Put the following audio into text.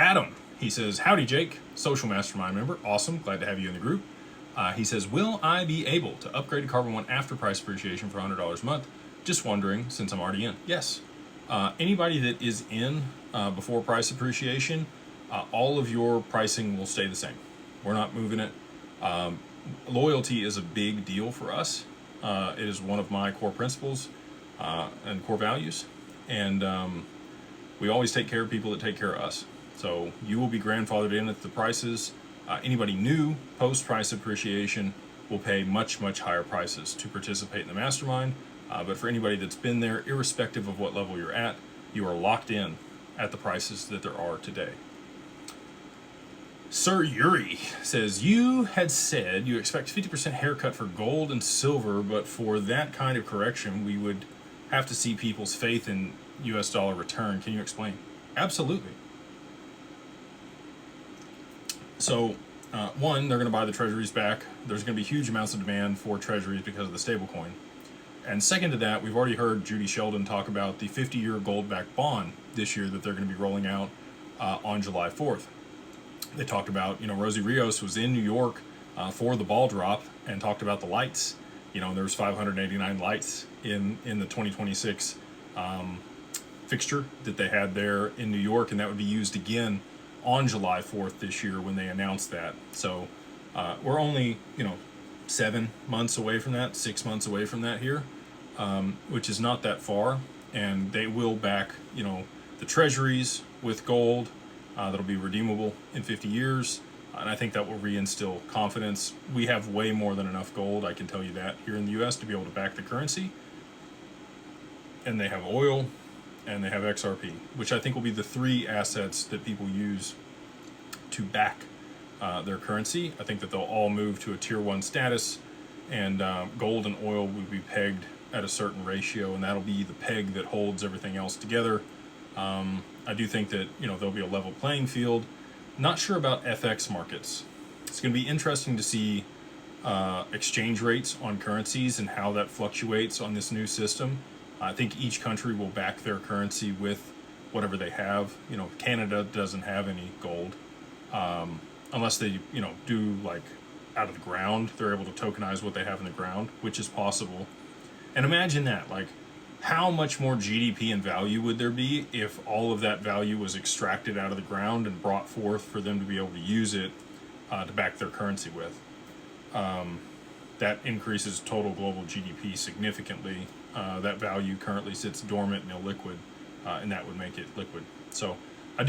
Adam, he says, howdy Jake, social mastermind member, awesome, glad to have you in the group. He says, will I be able to upgrade to Carbon 1 after price appreciation for $100 a month? Just wondering, since I'm already in. Yes. Anybody that is in before price appreciation, all of your pricing will stay the same. We're not moving it. Loyalty is a big deal for us. It is one of my core principles and core values. And we always take care of people that take care of us. So you will be grandfathered in at the prices. Anybody new post-price appreciation will pay much, much higher prices to participate in the mastermind. But for anybody that's been there, irrespective of what level you're at, you are locked in at the prices that there are today. Sir Yuri says, you had said you expect 50% haircut for gold and silver, but for that kind of correction, we would have to see people's faith in US dollar return. Can you explain? Absolutely. So, one, they're going to buy the treasuries back. There's going to be huge amounts of demand for treasuries because of the stablecoin. And second to that, we've already heard Judy Sheldon talk about the 50-year gold-backed bond this year that they're going to be rolling out on July 4th. They talked about, Rosie Rios was in New York for the ball drop and talked about the lights. There was 589 lights in the 2026 fixture that they had there in New York, and that would be used again on July 4th this year when they announced that. So we're only, 7 months away from that, 6 months away from that here, which is not that far. And they will back, the treasuries with gold that'll be redeemable in 50 years. And I think that will reinstill confidence. We have way more than enough gold, I can tell you that, here in the U.S. to be able to back the currency. And they have oil, and they have XRP, which I think will be the three assets that people use to back their currency. I think that they'll all move to a tier 1 status, and gold and oil will be pegged at a certain ratio, and that'll be the peg that holds everything else together. I do think that there'll be a level playing field. Not sure about FX markets. It's going to be interesting to see exchange rates on currencies and how that fluctuates on this new system. I think each country will back their currency with whatever they have. Canada doesn't have any gold unless they do like out of the ground. They're able to tokenize what they have in the ground, which is possible. And imagine that, like, how much more GDP and value would there be if all of that value was extracted out of the ground and brought forth for them to be able to use it to back their currency with? That increases total global GDP significantly. That value currently sits dormant and illiquid, and that would make it liquid. So